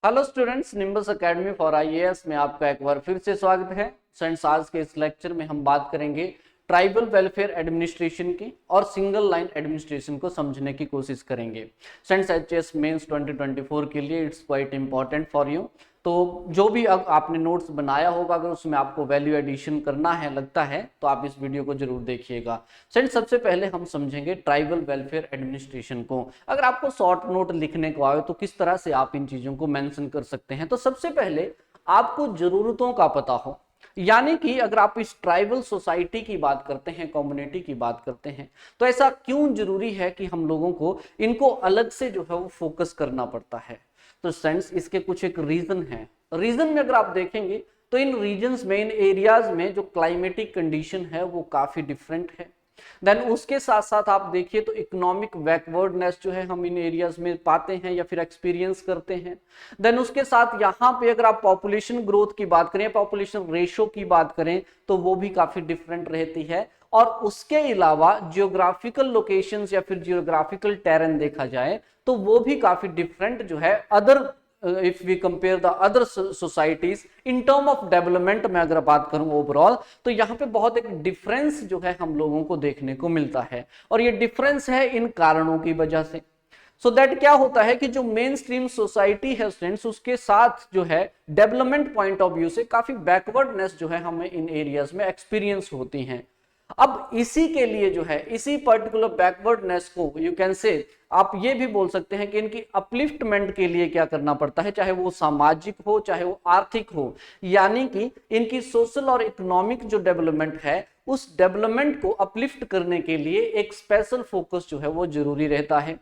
Hello students, nimbus academy for IAS में आपका एक बार फिर से स्वागत है। फ्रेंड्स, आज के इस लेक्चर में हम बात करेंगे ट्राइबल वेलफेयर एडमिनिस्ट्रेशन की और सिंगल लाइन एडमिनिस्ट्रेशन को समझने की कोशिश करेंगे। फ्रेंड्स, एचएस मेंस 2024 के लिए it's quite important for you. तो जो भी अब आपने नोट्स बनाया होगा, अगर उसमें आपको वैल्यू एडिशन करना है लगता है तो आप इस वीडियो को जरूर देखिएगा। फ्रेंड्स, सबसे पहले हम समझेंगे ट्राइबल वेलफेयर एडमिनिस्ट्रेशन को। अगर आपको शॉर्ट नोट लिखने को आए तो किस तरह से आप इन चीजों को मेंशन कर सकते हैं। तो सबसे पहले आपको जरूरतों का पता हो, यानी कि अगर आप इस ट्राइबल सोसाइटी की बात करते हैं, कम्युनिटी की बात करते हैं, तो ऐसा क्यों जरूरी है कि हम लोगों को इनको अलग से जो है वो फोकस करना पड़ता है। तो फ्रेंड्स, इसके कुछ एक रीजन है। रीजन में अगर आप देखेंगे तो इन रीजन्स में, इन एरियाज में जो क्लाइमेटिक कंडीशन है वो काफी डिफरेंट है। देन उसके साथ साथ आप देखिए तो इकोनॉमिक बैकवर्डनेस जो है हम इन एरियाज में पाते हैं या फिर एक्सपीरियंस करते हैं। देन उसके साथ यहाँ पे अगर आप पॉपुलेशन ग्रोथ की बात करें, पॉपुलेशन रेशो की बात करें, तो वो भी काफी डिफरेंट रहती है। और उसके अलावा जियोग्राफिकल लोकेशंस या फिर जियोग्राफिकल टेरेन देखा जाए तो वो भी काफी डिफरेंट जो है other, if we compare the other societies in term of development में अगर बात करूं ओवरऑल, तो यहाँ पे बहुत एक डिफरेंस जो है हम लोगों को देखने को मिलता है। और ये डिफरेंस है इन कारणों की वजह से। सो दैट क्या होता है कि जो मेन स्ट्रीम सोसाइटी है स्टूडेंट्स, उसके साथ जो है डेवलपमेंट पॉइंट ऑफ व्यू से काफी बैकवर्डनेस जो है हमें इन एरियाज में एक्सपीरियंस होती हैं। अब इसी के लिए जो है, इसी पर्टिकुलर बैकवर्डनेस को यू कैन से, आप ये भी बोल सकते हैं कि इनकी अपलिफ्टमेंट के लिए क्या करना पड़ता है, चाहे वो सामाजिक हो चाहे वो आर्थिक हो। यानी कि इनकी सोशल और इकोनॉमिक जो डेवलपमेंट है, उस डेवलपमेंट को अपलिफ्ट करने के लिए एक स्पेशल फोकस जो है वो जरूरी रहता है।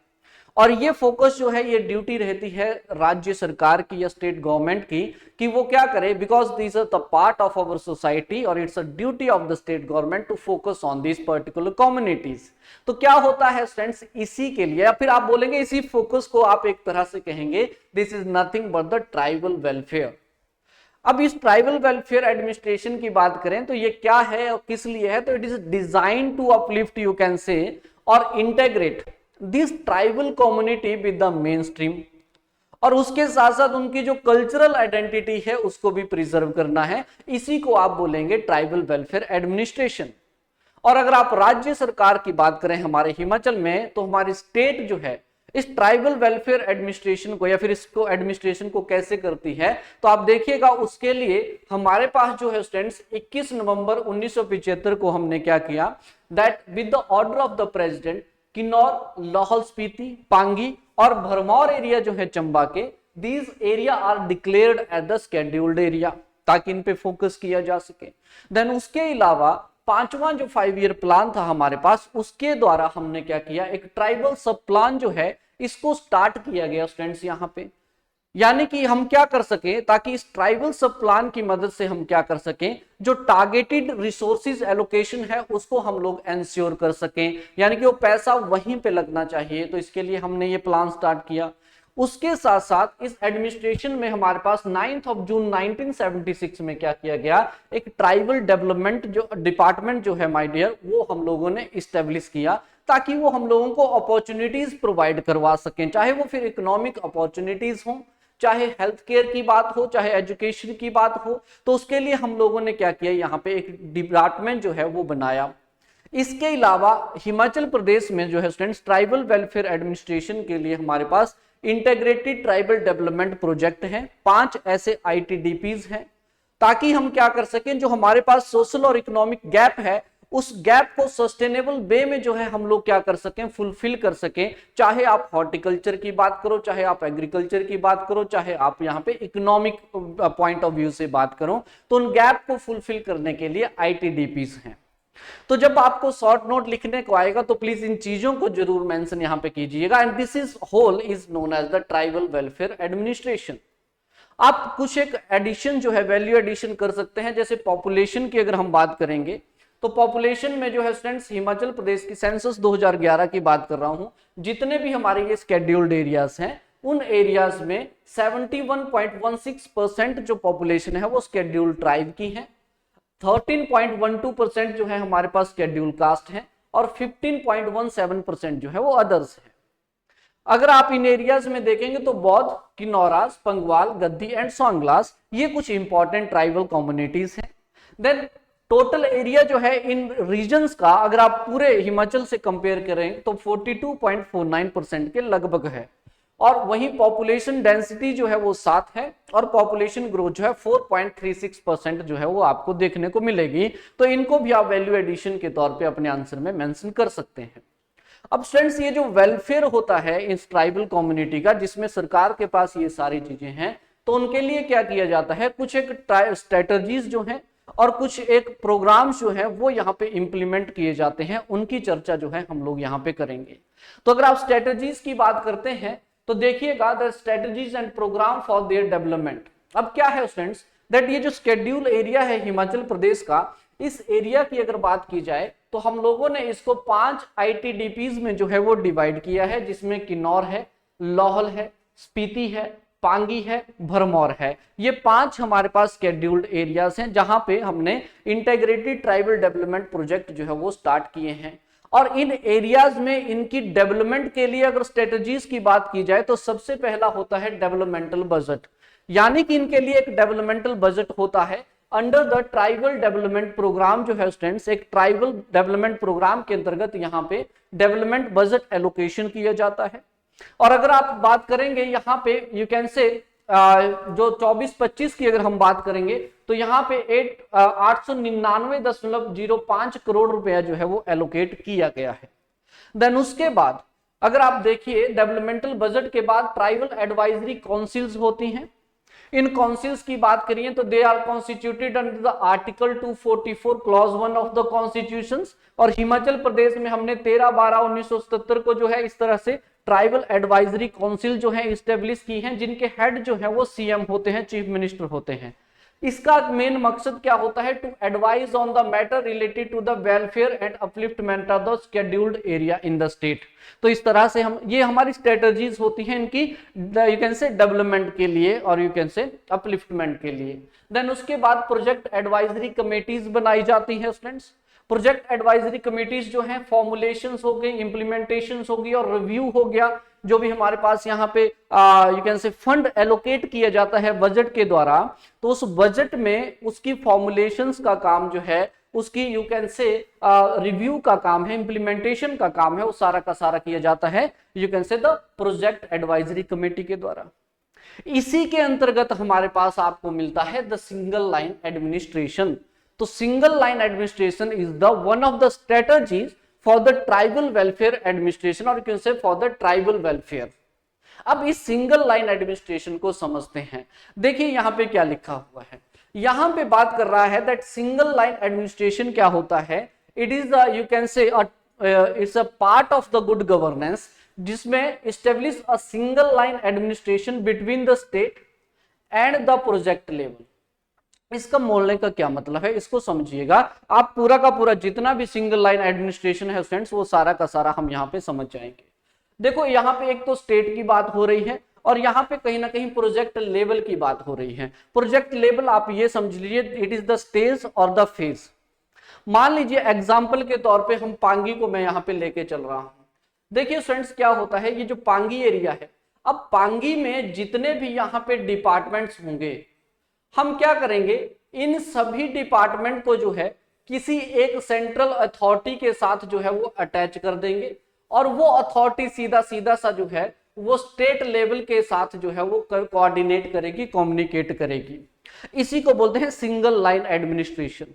और ये फोकस जो है, ये ड्यूटी रहती है राज्य सरकार की या स्टेट गवर्नमेंट की कि वो क्या करे, because this are the part of our society और it's a duty of the state government to focus on this particular communities. तो क्या होता है स्टूडेंट्स, इसी के लिए, या फिर आप बोलेंगे इसी फोकस को आप एक तरह से कहेंगे this is nothing but the tribal welfare. अब इस ट्राइबल वेलफेयर एडमिनिस्ट्रेशन की बात करें तो ये क्या है और किस लिए है, तो it is design to uplift you can say और integrate this tribal community with the mainstream. और उसके साथ साथ उनकी जो कल्चरल आइडेंटिटी है उसको भी प्रिजर्व करना है। इसी को आप बोलेंगे ट्राइबल वेलफेयर एडमिनिस्ट्रेशन। और अगर आप राज्य सरकार की बात करें हमारे हिमाचल में, तो हमारी स्टेट जो है इस ट्राइबल वेलफेयर एडमिनिस्ट्रेशन को या फिर इसको एडमिनिस्ट्रेशन को कैसे करती है, तो आप देखिएगा उसके लिए हमारे पास जो है स्टूडेंट्स 21 नवंबर 1975 को हमने क्या किया, that with the order of the president, Kinnaur, Lahaul Spiti, Pangi और भरमौर एरिया जो है चंबा के, these area are declared as the scheduled area, ताकि इन पे फोकस किया जा सके। देन उसके अलावा पांचवा जो 5 ईयर प्लान था हमारे पास, उसके द्वारा हमने क्या किया, एक ट्राइबल सब प्लान जो है इसको स्टार्ट किया गया स्टूडेंट्स यहाँ पे। यानी कि हम क्या कर सके, ताकि इस ट्राइबल सब प्लान की मदद से हम क्या कर सकें, जो टारगेटेड रिसोर्सेज एलोकेशन है उसको हम लोग एंश्योर कर सकें, यानी कि वो पैसा वहीं पे लगना चाहिए। तो इसके लिए हमने ये प्लान स्टार्ट किया। उसके साथ साथ इस एडमिनिस्ट्रेशन में हमारे पास 9 जून 1976 में क्या किया गया, एक ट्राइबल डेवलपमेंट जो डिपार्टमेंट जो है माय डियर, वो हम लोगों ने इस्टेब्लिश किया, ताकि वो हम लोगों को अपॉर्चुनिटीज प्रोवाइड करवा सकें, चाहे वो फिर इकोनॉमिक अपॉर्चुनिटीज हो, चाहे हेल्थ केयर की बात हो, चाहे एजुकेशन की बात हो। तो उसके लिए हम लोगों ने क्या किया, यहाँ पे एक डिपार्टमेंट जो है वो बनाया। इसके अलावा हिमाचल प्रदेश में जो है स्टूडेंट्स ट्राइबल वेलफेयर एडमिनिस्ट्रेशन के लिए हमारे पास इंटीग्रेटेड ट्राइबल डेवलपमेंट प्रोजेक्ट हैं, 5 ऐसे आईटीडीपीज हैं, ताकि हम क्या कर सकें, जो हमारे पास सोशल और इकोनॉमिक गैप है, उस गैप को सस्टेनेबल वे में जो है हम लोग क्या कर सकें, फुलफिल कर सकें। चाहे आप हॉर्टिकल्चर की बात करो, चाहे आप एग्रीकल्चर की बात करो, चाहे आप यहाँ पे इकोनॉमिक पॉइंट ऑफ व्यू से बात करो, तो उन गैप को फुलफिल करने के लिए आईटीडीपीज हैं। तो जब आपको शॉर्ट नोट लिखने को आएगा तो प्लीज इन चीजों को जरूर मेंशन यहां पे कीजिएगा। And this is whole is known as the tribal welfare administration. आप कुछ एक एडिशन जो है, वैल्यू एडिशन कर सकते हैं। जैसे पॉपुलेशन की अगर हम बात करेंगे, तो पॉपुलेशन में जो है स्टूडेंट्स हिमाचल प्रदेश की सेंसस 2011 की बात कर रहा हूं, जितने भी हमारे ये स्केड्यूल्ड एरियाज हैं, उन एरियाज में 71.16% जो पॉपुलेशन है वो स्केड्यूल्ड ट्राइब की है, 13.12% जो है हमारे पास शेड्यूल कास्ट है, और 15.17% जो है वो अदर्स है। अगर आप इन एरियाज में देखेंगे तो बौद्ध, किन्नौरास, पंगवाल, गद्दी एंड सांगलास ये कुछ इंपॉर्टेंट ट्राइबल कम्युनिटीज हैं। देन टोटल एरिया जो है इन रीजन्स का अगर आप पूरे हिमाचल से कंपेयर करें तो 42.49% के लगभग है, और वहीं पॉपुलेशन डेंसिटी जो है वो 7 है, और पॉपुलेशन ग्रोथ जो है 4.36% जो है वो आपको देखने को मिलेगी। तो इनको भी आप वैल्यू एडिशन के तौर पे अपने आंसर में मेंशन कर सकते हैं। अब स्टूडेंट्स ये जो वेलफेयर होता है इस ट्राइबल कम्युनिटी का, जिसमें सरकार के पास ये सारी चीजें हैं, तो उनके लिए क्या किया जाता है, कुछ एक स्ट्रेटजीज जो हैं और कुछ एक प्रोग्राम्स जो है वो यहाँ पे इंप्लीमेंट किए जाते हैं, उनकी चर्चा जो है हम लोग यहाँ पे करेंगे। तो अगर आप स्ट्रेटजीज की बात करते हैं तो देखिएगा the strategies and program for their development. अब क्या है स्टूडेंट्स दैट ये जो शेड्यूल एरिया है हिमाचल प्रदेश का, इस एरिया की अगर बात की जाए तो हम लोगों ने इसको 5 ITDPs में जो है वो डिवाइड किया है, जिसमें किन्नौर है, लाहौल है, स्पीति है, पांगी है, भरमौर है। ये 5 हमारे पास शेड्यूल्ड एरियाज हैं जहां पे हमने इंटीग्रेटेड ट्राइबल डेवलपमेंट प्रोजेक्ट जो है वो स्टार्ट किए हैं। और इन एरियाज में इनकी डेवलपमेंट के लिए अगर स्ट्रेटजीज की बात की जाए तो सबसे पहला होता है डेवलपमेंटल बजट, यानी कि इनके लिए एक डेवलपमेंटल बजट होता है under the tribal development program. जो है स्टूडेंट्स एक ट्राइबल डेवलपमेंट प्रोग्राम के अंतर्गत यहाँ पे डेवलपमेंट बजट एलोकेशन किया जाता है। और अगर आप बात करेंगे यहाँ पे यू कैन से जो 24-25 की अगर हम बात करेंगे तो यहाँ पे 899.05 करोड़ रुपया जो है वो एलोकेट किया गया है। देन उसके बाद अगर आप देखिए डेवलपमेंटल बजट के बाद ट्राइबल एडवाइजरी काउंसिल्स होती हैं। इन काउंसिल्स की बात करिए तो they are constituted under the article 244 clause 1 of the constitutions. और हिमाचल प्रदेश में हमने 13/12/1977 को जो है इस तरह से ट्राइबल एडवाइजरी काउंसिल जो है इस्टेब्लिश की हैं, जिनके हेड जो है वो सीएम होते हैं, चीफ मिनिस्टर होते हैं। इसका मेन मकसद क्या होता है, to advise on the matter related to the welfare and upliftment of the scheduled area in the state. तो इस तरह से हम ये हमारी स्ट्रेटजीज होती हैं इनकी यू कैन से डेवलपमेंट के लिए और यू कैन से अपलिफ्टमेंट के लिए। देन उसके बाद प्रोजेक्ट एडवाइजरी कमेटीज बनाई जाती है स्टूडेंट्स। प्रोजेक्ट एडवाइजरी कमेटीज जो हैं फॉर्मुलेशंस हो गई, इंप्लीमेंटेशंस होगी और रिव्यू हो गया। जो भी हमारे पास यहाँ पे यू कैन से फंड एलोकेट किया जाता है बजट के द्वारा, तो उस बजट में उसकी फॉर्मुलेशंस का काम जो है, उसकी यू कैन से रिव्यू का काम है, इंप्लीमेंटेशन का काम है, वो सारा का सारा किया जाता है यू कैन से द प्रोजेक्ट एडवाइजरी कमेटी के द्वारा। इसी के अंतर्गत हमारे पास आपको मिलता है द सिंगल लाइन एडमिनिस्ट्रेशन। तो single line administration is the one of the strategies for the tribal welfare administration और can say for the tribal welfare. अब इस सिंगल लाइन एडमिनिस्ट्रेशन को समझते हैं। देखिए यहाँ पे क्या लिखा हुआ है, यहाँ पे बात कर रहा है दैट सिंगल लाइन एडमिनिस्ट्रेशन क्या होता है, it is you can say it's a part of the good governance, जिसमें establish a single line administration between the state and the project level. इसका बोलने का क्या मतलब है, इसको समझिएगा आप। पूरा का पूरा जितना भी सिंगल लाइन एडमिनिस्ट्रेशन है स्टूडेंट्स, वो सारा का सारा हम यहाँ पे समझ जाएंगे। देखो यहाँ पे एक तो स्टेट की बात हो रही है और यहाँ पे कहीं ना कहीं प्रोजेक्ट लेवल की बात हो रही है। प्रोजेक्ट लेवल आप ये समझ लीजिए इट इज द स्टेज और द फेज। मान लीजिए एग्जाम्पल के तौर पे हम पांगी को मैं यहाँ पे लेके चल रहा हूँ। देखिए फ्रेंड्स क्या होता है, ये जो पांगी एरिया है, अब पांगी में जितने भी यहाँ पे डिपार्टमेंट्स होंगे, हम क्या करेंगे, इन सभी डिपार्टमेंट को जो है किसी एक सेंट्रल अथॉरिटी के साथ जो है वो अटैच कर देंगे और वो अथॉरिटी सीधा सीधा सा जो है वो स्टेट लेवल के साथ जो है वो कोऑर्डिनेट करेगी, कम्युनिकेट करेगी। इसी को बोलते हैं सिंगल लाइन एडमिनिस्ट्रेशन।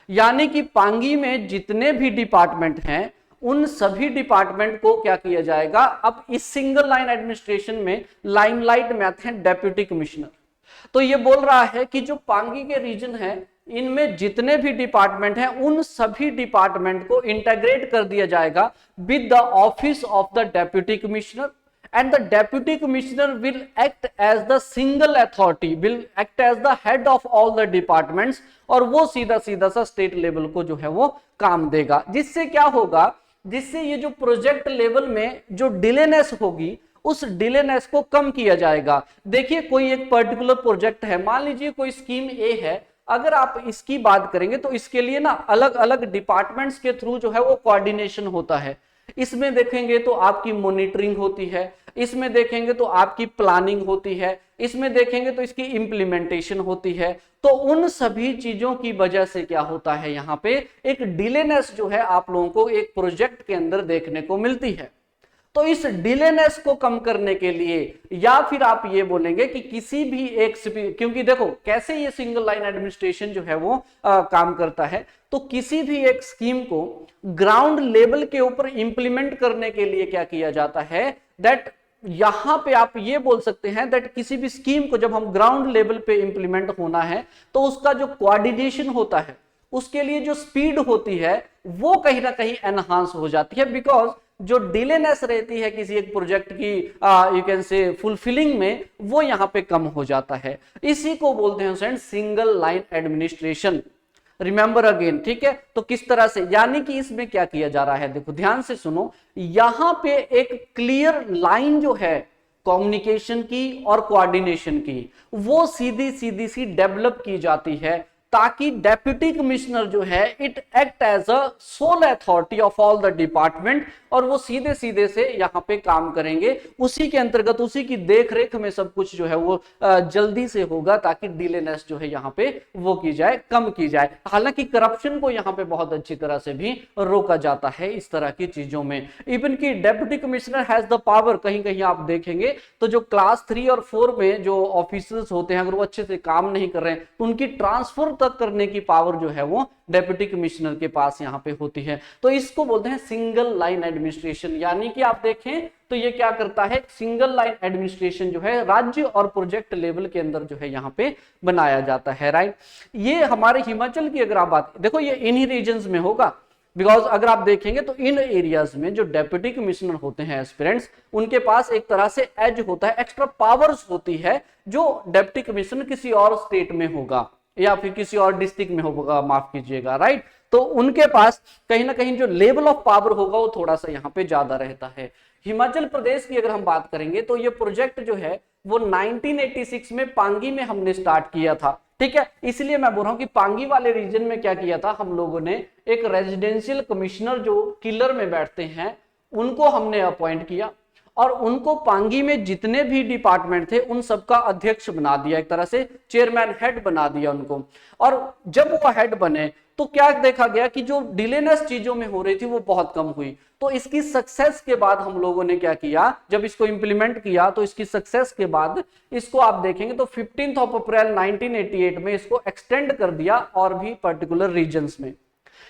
यानी कि पांगी में जितने भी डिपार्टमेंट हैं उन सभी डिपार्टमेंट को क्या किया जाएगा, अब इस सिंगल लाइन एडमिनिस्ट्रेशन में लाइमलाइट में आते हैं डेप्यूटी कमिश्नर। तो ये बोल रहा है कि जो पांगी के रीजन है इनमें जितने भी डिपार्टमेंट हैं उन सभी डिपार्टमेंट को इंटीग्रेट कर दिया जाएगा with the office of the deputy commissioner, and the deputy commissioner will act as the single authority, will act as the head of all the departments, और वो सीधा सीधा सा स्टेट लेवल को जो है वो काम देगा। जिससे क्या होगा, जिससे ये जो प्रोजेक्ट लेवल में जो डिलेनेस होगी उस डिलेनेस को कम किया जाएगा। देखिए कोई एक पर्टिकुलर प्रोजेक्ट है, मान लीजिए कोई स्कीम ए है, अगर आप इसकी बात करेंगे तो इसके लिए ना अलग अलग डिपार्टमेंट्स के थ्रू जो है वो कोऑर्डिनेशन होता है। इसमें देखेंगे तो आपकी मॉनिटरिंग होती है, इसमें देखेंगे तो आपकी प्लानिंग होती है, इसमें देखेंगे तो इसकी इंप्लीमेंटेशन होती है। तो उन सभी चीजों की वजह से क्या होता है, यहाँ पे एक डिलेनेस जो है आप लोगों को एक प्रोजेक्ट के अंदर देखने को मिलती है। तो इस डिलेनेस को कम करने के लिए, या फिर आप ये बोलेंगे कि किसी भी एक, क्योंकि देखो कैसे ये सिंगल लाइन एडमिनिस्ट्रेशन जो है वो काम करता है, तो किसी भी एक स्कीम को ग्राउंड लेवल के ऊपर इंप्लीमेंट करने के लिए क्या किया जाता है, दैट यहां पे आप ये बोल सकते हैं दैट किसी भी स्कीम को जब हम ग्राउंड लेवल पे इंप्लीमेंट होना है तो उसका जो कोऑर्डिनेशन होता है, उसके लिए जो स्पीड होती है वो कहीं ना कहीं एनहांस हो जाती है, बिकॉज जो डिलेनेस रहती है किसी एक प्रोजेक्ट की यू कैन से फुलफिलिंग में, वो यहां पे कम हो जाता है। इसी को बोलते हैं friends single line administration. Remember again, ठीक है। तो किस तरह से, यानी कि इसमें क्या किया जा रहा है, देखो ध्यान से सुनो, यहां पे एक क्लियर लाइन जो है कम्युनिकेशन की और कोऑर्डिनेशन की, वो सीधी सीधी सी डेवलप की जाती है, ताकि डेप्यूटी कमिश्नर जो है it act as a sole authority of all the department, और वो सीधे सीधे से यहाँ पे काम करेंगे, उसी के अंतर्गत उसी की देखरेख में सब कुछ जो है वो जल्दी से होगा, ताकि डिलेनेस जो है यहाँ पे वो की जाए, कम की जाए। हालांकि करप्शन को यहाँ पे बहुत अच्छी तरह से भी रोका जाता है इस तरह की चीजों में। इवन की deputy commissioner has the power, कहीं कहीं आप देखेंगे तो जो क्लास 3 और 4 में जो ऑफिसर्स होते हैं, अगर वो अच्छे से काम नहीं कर रहे हैं, उनकी ट्रांसफर तक करने की पावर जो है वो डेप्यूटी कमिश्नर के पास यहाँ पे होती है। तो इसको बोलते हैं सिंगल लाइन एडमिनिस्ट्रेशन। यानी कि आप देखें तो ये क्या करता है, सिंगल लाइन एडमिनिस्ट्रेशन जो है राज्य और प्रोजेक्ट लेवल के अंदर जो है यहाँ पे बनाया जाता है, राइट। ये हमारे हिमाचल की अगर आप बात देखो, ये इन्हीं रीजन्स में होगा, बिकॉज अगर आप देखेंगे तो इन एरियाज में जो डेप्यूटी कमिश्नर होते हैं एस्पिरेंट्स, उनके पास एक तरह से एज होता है, एक्स्ट्रा पावर्स होती है, जो डेप्यूटी कमिश्नर किसी और स्टेट में होगा या फिर किसी और डिस्ट्रिक्ट में होगा, माफ कीजिएगा, राइट। तो उनके पास कहीं ना कहीं जो लेवल ऑफ पावर होगा वो थोड़ा सा यहाँ पे ज्यादा रहता है। हिमाचल प्रदेश की अगर हम बात करेंगे तो ये प्रोजेक्ट जो है वो 1986 में पांगी में हमने स्टार्ट किया था, ठीक है। इसलिए मैं बोल रहा हूं कि पांगी वाले रीजन में क्या किया था, हम लोगों ने एक रेजिडेंशियल कमिश्नर जो किलर में बैठते हैं उनको हमने अपॉइंट किया, और उनको पांगी में जितने भी डिपार्टमेंट थे उन सबका अध्यक्ष बना दिया, एक तरह से चेयरमैन, हेड बना दिया उनको। और जब वो हेड बने तो क्या देखा गया कि जो डिलेनेस चीजों में हो रही थी वो बहुत कम हुई। तो इसकी सक्सेस के बाद हम लोगों ने क्या किया, जब इसको इंप्लीमेंट किया तो इसकी सक्सेस के बाद इसको आप देखेंगे तो 15 अप्रैल 1988 में इसको एक्सटेंड कर दिया और भी पर्टिकुलर रीजन्स में।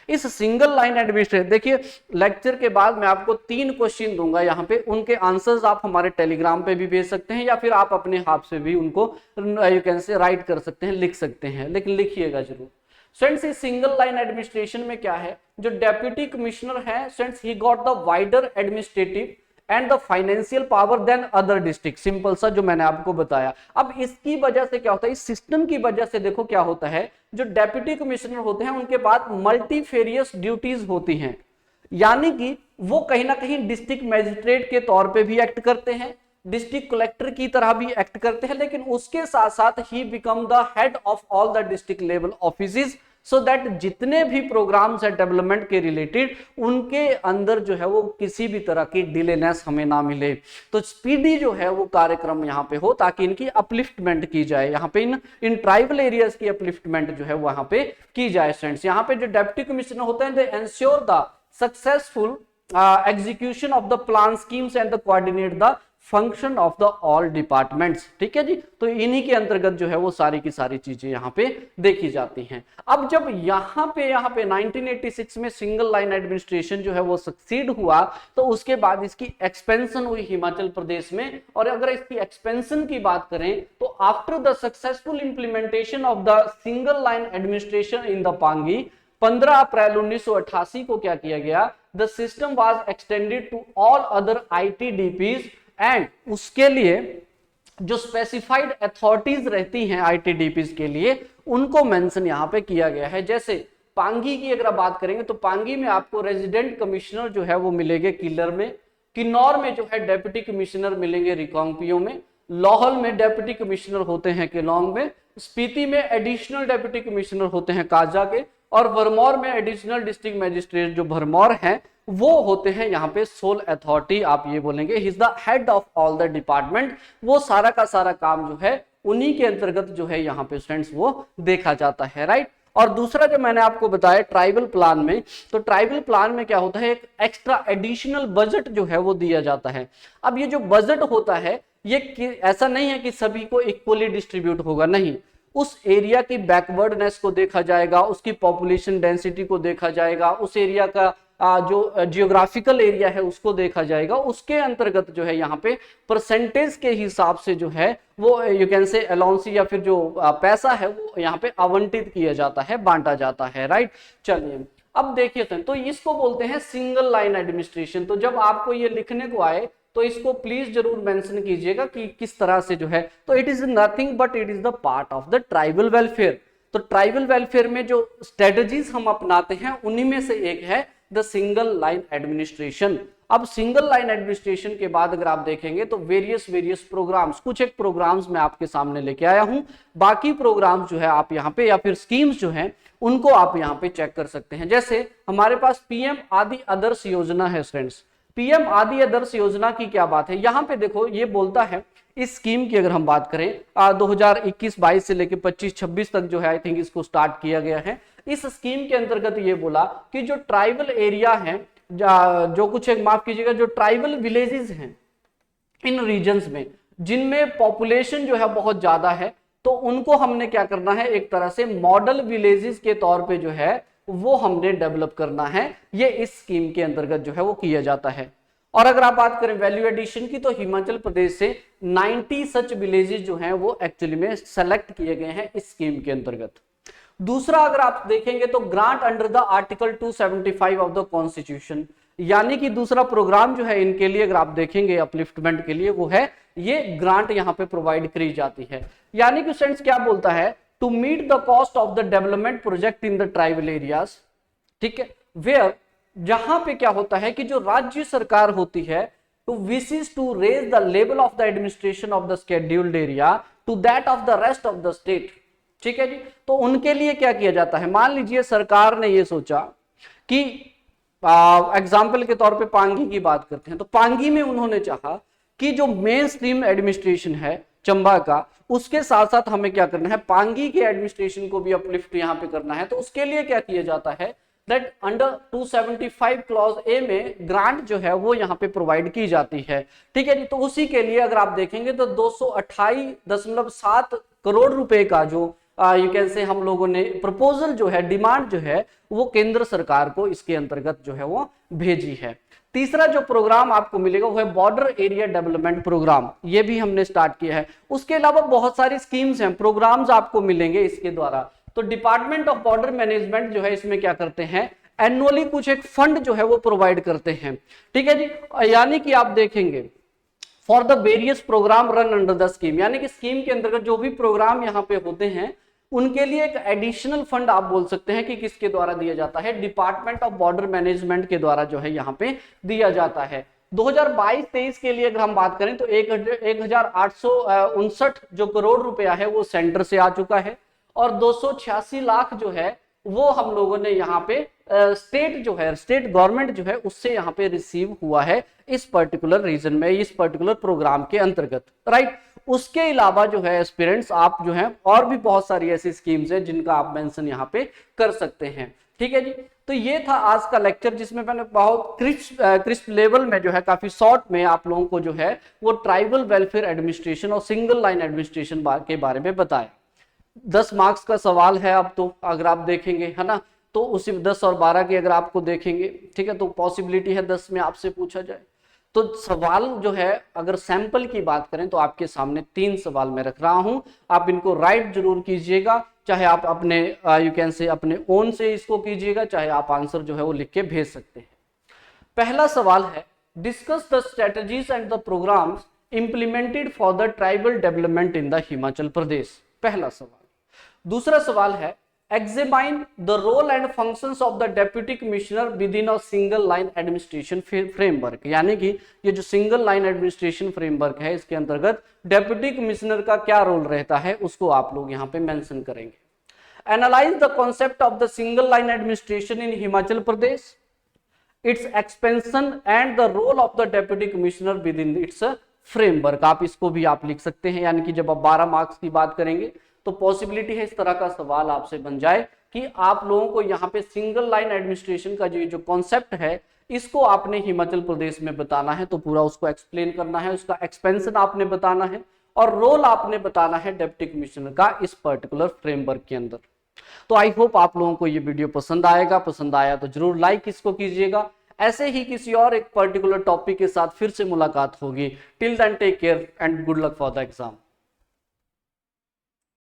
इस सिंगल लाइन एडमिनिस्ट्रेशन, देखिए लेक्चर के बाद मैं आपको 3 क्वेश्चन दूंगा यहाँ पे, उनके आंसर्स आप हमारे टेलीग्राम पे भी भेज सकते हैं या फिर आप अपने हाथ से भी उनको यू कैन से राइट कर सकते हैं, लिख सकते हैं, लेकिन लिखिएगा जरूर। फ्रेंड्स इस सिंगल लाइन एडमिनिस्ट्रेशन में क्या है, जो डेप्यूटी कमिश्नर है friends, he got the wider administrative and the financial power than other district, simple सा जो मैंने आपको बताया। अब इसकी वजह से क्या होता है, इस सिस्टम की वजह से देखो क्या होता है, जो डेप्यूटी कमिश्नर होते हैं उनके पास मल्टीफेरियस ड्यूटीज होती हैं, यानी कि वो कहीं ना कहीं डिस्ट्रिक्ट मैजिस्ट्रेट के तौर पे भी एक्ट करते हैं, डिस्ट्रिक्ट कलेक्टर की तरह भी एक्ट करते हैं, लेकिन उसके साथ साथ he become the head of all the district level offices, so that जितने भी प्रोग्राम्स है डेवलपमेंट के रिलेटेड उनके अंदर जो है वो किसी भी तरह की डिलेनेस हमें ना मिले, तो स्पीडी जो है वो कार्यक्रम यहाँ पे हो, ताकि इनकी अपलिफ्टमेंट की जाए, यहाँ पे इन ट्राइबल एरियाज की अपलिफ्टमेंट जो है वहां पे की जाए। स्टूडेंट्स यहाँ पे जो डेप्यूटी कमिश्नर होते हैं, they ensure the successful execution of the plan schemes and the coordinate the function of the all departments, ठीक है जी। तो इन्हीं के अंतर्गत जो है वो सारी की सारी चीजें यहाँ पे देखी जाती हैं। अब जब यहाँ पे 1986 में सिंगल लाइन एडमिनिस्ट्रेशन जो है वो सक्सीड हुआ, तो उसके बाद इसकी एक्सपेंशन हुई हिमाचल प्रदेश में। और अगर इसकी एक्सपेंशन की बात करें तो after the successful implementation of the single line administration in the Pangi, 15 April 1988 को क्या किया गया, the system was extended to all other ITDPs, and उसके लिए जो स्पेसिफाइड अथॉरिटीज रहती हैं आईटीडीपीज के लिए, उनको मेंशन यहां पे किया गया है। जैसे पांगी की अगर बात करेंगे तो पांगी में आपको रेजिडेंट कमिश्नर जो है वो मिलेंगे किलर में, किन्नौर में जो है डेप्यूटी कमिश्नर मिलेंगे रिकांगपियो में, लाहौल में डेप्यूटी कमिश्नर होते हैं केलोंग में, स्पीति में एडिशनल डेप्यूटी कमिश्नर होते हैं काजा के, और भरमौर में एडिशनल डिस्ट्रिक्ट मजिस्ट्रेट जो भरमौर हैं वो होते हैं यहाँ पे सोल अथॉरिटी, आप ये बोलेंगे he is the head of all the department. वो सारा का सारा काम जो है उन्हीं के अंतर्गत जो है यहाँ पे स्टूडेंट्स वो देखा जाता है, राइट। और दूसरा जो मैंने आपको बताया ट्राइबल प्लान में, तो ट्राइबल प्लान में क्या होता है, एक एक्स्ट्रा एडिशनल बजट जो है वो दिया जाता है। अब ये जो बजट होता है ये ऐसा नहीं है कि सभी को इक्वली डिस्ट्रीब्यूट होगा, नहीं, उस एरिया की बैकवर्डनेस को देखा जाएगा, उसकी पॉपुलेशन डेंसिटी को देखा जाएगा, उस एरिया का जो जियोग्राफिकल एरिया है उसको देखा जाएगा, उसके अंतर्गत जो है यहाँ पे परसेंटेज के हिसाब से जो है वो यू कैन से अलाउंस या फिर जो पैसा है वो यहाँ पे आवंटित किया जाता है, बांटा जाता है, राइट। चलिए अब देखिए तो इसको बोलते हैं सिंगल लाइन एडमिनिस्ट्रेशन। तो जब आपको ये लिखने को आए तो इसको प्लीज जरूर मेंशन कीजिएगा कि किस तरह से जो है, तो it is nothing but it is the part of the tribal welfare. तो ट्राइबल वेलफेयर में जो स्ट्रेटजीज हम अपनाते हैं उन्हीं में से एक है द सिंगल लाइन एडमिनिस्ट्रेशन। अब सिंगल लाइन एडमिनिस्ट्रेशन के बाद अगर आप देखेंगे तो वेरियस प्रोग्राम्स, कुछ एक प्रोग्राम्स मैं आपके सामने लेके आया हूं, बाकी प्रोग्राम्स जो है आप यहाँ पे या फिर स्कीम्स जो है उनको आप यहाँ पे चेक कर सकते हैं। जैसे हमारे पास पीएम आदि आदर्श योजना है स्टूडेंट्स। पीएम आदि आदर्श योजना की क्या बात है, यहाँ पे देखो ये बोलता है, इस स्कीम की अगर हम बात करें 2021-22 से लेकर 25-26 तक जो है आई थिंक इसको स्टार्ट किया गया है। इस स्कीम के अंतर्गत ये बोला कि जो ट्राइबल एरिया है, जो कुछ एक माफ कीजिएगा, जो ट्राइबल विलेजेस हैं इन रीजन्स में जिनमें पॉपुलेशन जो है बहुत ज्यादा है, तो उनको हमने क्या करना है, एक तरह से मॉडल विलेजेस के तौर पे जो है वो हमने डेवलप करना है। ये इस स्कीम के अंतर्गत जो है वो किया जाता है। और अगर आप बात करें वैल्यू एडिशन की, तो हिमाचल प्रदेश से 90 सच विलेजेस जो हैं वो एक्चुअली में सेलेक्ट किए गए हैं इस स्कीम के अंतर्गत। दूसरा अगर आप देखेंगे तो grant under the article 275 of the constitution, यानी कि दूसरा प्रोग्राम जो है इनके लिए अगर आप देखेंगे अपलिफ्टमेंट के लिए, वो है ये ग्रांट यहाँ पे प्रोवाइड करी जाती है। यानी कि स्टूडेंट्स क्या बोलता है, to meet the cost of the development project in the tribal areas, ठीक है, वेयर जहां पे क्या होता है कि जो राज्य सरकार होती है to wishes to raise the level of the administration of the scheduled area to that of the rest of the state, ठीक है जी। तो उनके लिए क्या किया जाता है, मान लीजिए सरकार ने ये सोचा कि एग्जाम्पल के तौर पे पांगी की बात करते हैं, तो पांगी में उन्होंने चाहा कि जो मेन स्ट्रीम एडमिनिस्ट्रेशन है चंबा का, उसके साथ साथ हमें क्या करना है, पांगी के एडमिनिस्ट्रेशन को भी अपलिफ्ट यहाँ पे करना है। तो उसके लिए क्या किया जाता है, दैट अंडर 275 क्लॉज ए में ग्रांट जो है वो यहाँ पे प्रोवाइड की जाती है, ठीक है जी। तो उसी के लिए अगर आप देखेंगे तो 228.7 करोड़ रुपए का जो यू कैन से हम लोगों ने प्रपोजल जो है, डिमांड जो है वो केंद्र सरकार को इसके अंतर्गत जो है वो भेजी है। तीसरा जो प्रोग्राम आपको मिलेगा वो है बॉर्डर एरिया डेवलपमेंट प्रोग्राम, ये भी हमने स्टार्ट किया है। उसके अलावा बहुत सारी स्कीम्स हैं, प्रोग्राम्स आपको मिलेंगे इसके द्वारा। तो डिपार्टमेंट ऑफ बॉर्डर मैनेजमेंट जो है इसमें क्या करते हैं, एनुअली कुछ एक फंड जो है वो प्रोवाइड करते हैं, ठीक है जी। यानी कि आप देखेंगे for the various program run under the scheme, यानी कि स्कीम के अंतर्गत जो भी प्रोग्राम यहाँ पे होते हैं उनके लिए एक एडिशनल फंड आप बोल सकते हैं कि किसके द्वारा दिया जाता है, डिपार्टमेंट ऑफ बॉर्डर मैनेजमेंट के द्वारा जो है यहाँ पे दिया जाता है। 2022-23 के लिए अगर हम बात करें तो 1859 जो करोड़ रुपया है वो सेंटर से आ चुका है, और 286 लाख जो है वो हम लोगों ने यहाँ पे स्टेट जो है, स्टेट गवर्नमेंट जो है उससे यहाँ पे रिसीव हुआ है इस पर्टिकुलर रीजन में, इस पर्टिकुलर प्रोग्राम के अंतर्गत, राइट। उसके अलावा जो है एस्पिरेंट्स आप जो है और भी बहुत सारी ऐसी स्कीम्स है जिनका आप मेंशन यहाँ पे कर सकते हैं, ठीक है जी। तो ये था आज का लेक्चर जिसमें मैंने बहुत क्रिस्प लेवल में जो है काफी शॉर्ट में आप लोगों को जो है वो ट्राइबल वेलफेयर एडमिनिस्ट्रेशन और सिंगल लाइन एडमिनिस्ट्रेशन के बारे में बताया। 10 मार्क्स का सवाल है अब तो अगर आप देखेंगे, है ना, तो उसी 10 और 12 की अगर आपको देखेंगे, ठीक है, तो पॉसिबिलिटी है 10 में आपसे पूछा जाए। तो सवाल जो है अगर सैंपल की बात करें तो आपके सामने 3 सवाल मैं रख रहा हूं, आप इनको राइट जरूर कीजिएगा, चाहे आप अपने यू कैन से अपने ओन से इसको कीजिएगा, चाहे आप आंसर जो है वो लिख के भेज सकते हैं। पहला सवाल है, discuss the strategies and the programmes implemented for the tribal development in the Himachal Pradesh, पहला सवाल। दूसरा सवाल है, examine the role and functions of the deputy commissioner within a single line administration framework, यानी कि ये जो सिंगल लाइन एडमिनिस्ट्रेशन फ्रेमवर्क है इसके अंतर्गत डेप्यूटी कमिश्नर का क्या रोल रहता है उसको आप लोग यहाँ पे मेंशन करेंगे। Analyse the concept of the single line administration in Himachal Pradesh, its expansion and the role of the deputy commissioner within its framework. आप इसको भी आप लिख सकते हैं, यानी कि जब आप 12 मार्क्स की बात करेंगे तो पॉसिबिलिटी है इस तरह का सवाल आपसे बन जाए कि आप लोगों को यहाँ पे सिंगल लाइन एडमिनिस्ट्रेशन का जो कॉन्सेप्ट है इसको आपने हिमाचल प्रदेश में बताना है, तो पूरा उसको एक्सप्लेन करना है, उसका एक्सपेंशन आपने बताना है और रोल आपने बताना है डिप्टी कमिश्नर का इस पर्टिकुलर फ्रेमवर्क के अंदर। तो आई होप आप लोगों को ये वीडियो पसंद आएगा, पसंद आया तो जरूर लाइक इसको कीजिएगा। ऐसे ही किसी और एक पर्टिकुलर टॉपिक के साथ फिर से मुलाकात होगी। Till then take care and good luck for the exam.